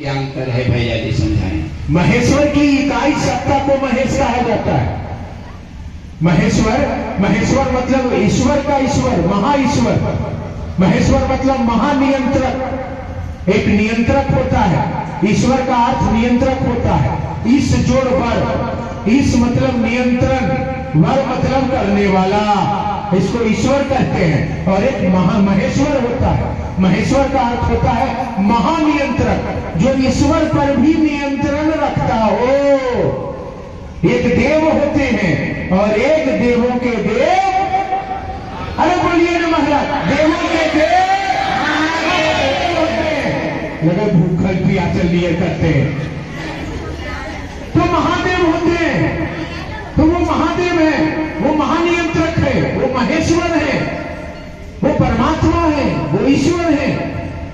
क्या अंतर है भैया जी समझाएं। महेश्वर की इकाई सत्ता को महेश कहा जाता है। महेश्वर मतलब ईश्वर का ईश्वर, महाईश्वर। महेश्वर मतलब महानियंत्रक। एक नियंत्रक होता है, ईश्वर का अर्थ नियंत्रक होता है। ईश जोड़ वर, ईश मतलब नियंत्रण, वर मतलब करने वाला, इसको ईश्वर कहते हैं। और एक महेश्वर होता है, महेश्वर का अर्थ होता है महानियंत्रक, जो ईश्वर पर भी नियंत्रण रखता हो। एक देव होते हैं और एक देवों के देव, अरे बोलिए ना महाराज, देवों के देव होते हैं। लगे भूखल पियाचल लिए करते हैं तो महादेव होते हैं। तो वो महादेव है, वो महानियंत्रक है, वो महेश्वर है, वो परमात्मा है, वो ईश्वर है।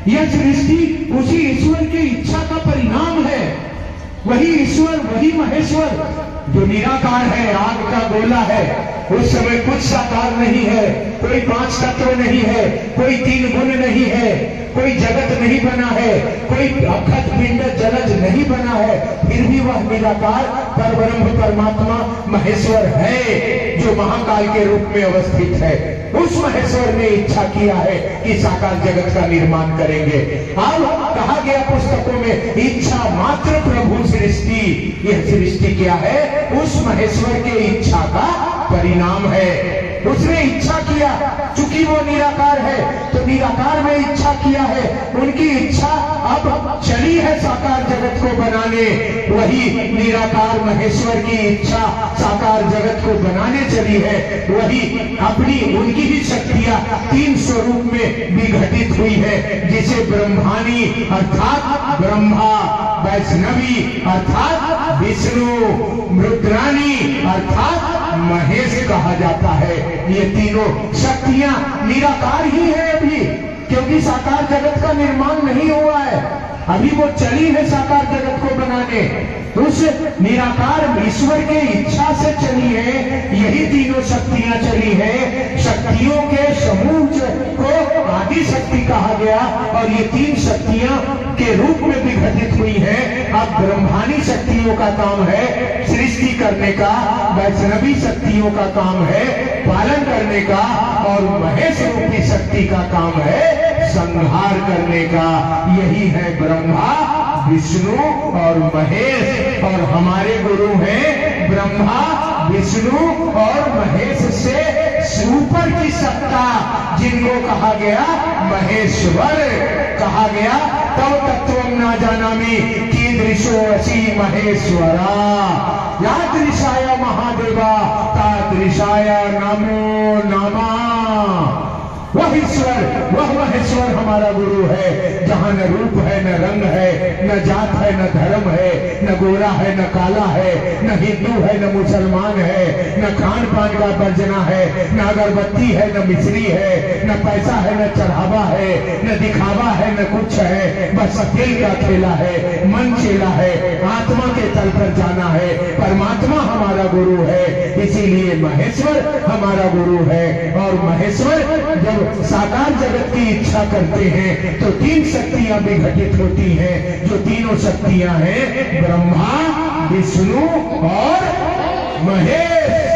यह सृष्टि उसी ईश्वर की इच्छा का परिणाम है। वही ईश्वर, वही महेश्वर जो निराकार है, आग का गोला है। उस समय कुछ साकार नहीं है, कोई पांच तत्व नहीं है, कोई तीन गुण नहीं है, कोई जगत नहीं बना है, कोई अखत पिंड जलज नहीं बना है, फिर भी वह निराकार परब्रह्म परमात्मा महेश्वर है, जो महाकाल के रूप में अवस्थित है। उस महेश्वर ने इच्छा किया है कि साकार जगत का निर्माण करेंगे। अब कहा गया पुस्तकों में, इच्छा मात्र प्रभु सृष्टि। यह सृष्टि क्या है? उस महेश्वर के इच्छा का परिणाम है। उसने इच्छा किया, चूंकि वो निराकार है तो निराकार में इच्छा किया है। उनकी इच्छा अब चली है साकार जगत को बनाने। वही निराकार महेश्वर की इच्छा साकार जगत को बनाने चली है। वही अपनी उनकी ही शक्तियां तीन स्वरूप में विघटित हुई है, जिसे ब्रह्मानी अर्थात ब्रह्मा, वैष्णवी अर्थात विष्णु, रुद्रानी अर्थात महेश कहा जाता है। ये तीनों शक्तियां निराकार ही है अभी, क्योंकि साकार जगत का निर्माण नहीं हुआ है, अभी वो चली है साकार जगत को बनाने। उस निराकार ईश्वर के इच्छा से चली है, यही तीनों शक्तियां चली है। शक्तियों के समूह को आदि शक्ति कहा गया, और ये तीन शक्तियां के रूप में विघटित हुई है। अब ब्रह्मानी शक्तियों का काम है सृष्टि करने का, वैष्णवी शक्तियों का काम है पालन करने का, और महेश रूपी शक्ति का काम है संहार करने का। यही है ब्रह्मा, विष्णु और महेश। और हमारे गुरु हैं ब्रह्मा, विष्णु और महेश से ऊपर की सत्ता, जिनको कहा गया महेश्वर कहा गया। तव तत्व ना जानामि कीदृशो असि महेश्वरा, यादृशाय महादेवा तादृशाय नमो नमः। वह ईश्वर, वह महेश्वर हमारा गुरु है, जहां न रूप है, न रंग है, न जात है, न धर्म है, न गोरा है, न काला है, न हिंदू है, न मुसलमान है, न खान पान का वर्जना है, न अगरबत्ती है, न मिश्री है, न पैसा है, न चढ़ावा है, न दिखावा है, न कुछ है। बस दिल का खेला है, मन चेला है, आत्मा के तल पर जाना है। परमात्मा हमारा गुरु है, इसीलिए महेश्वर हमारा गुरु है। और महेश्वर जब साकार जगत की इच्छा करते हैं तो तीन शक्तियां विघटित होती हैं, जो तीनों शक्तियां हैं ब्रह्मा, विष्णु और महेश।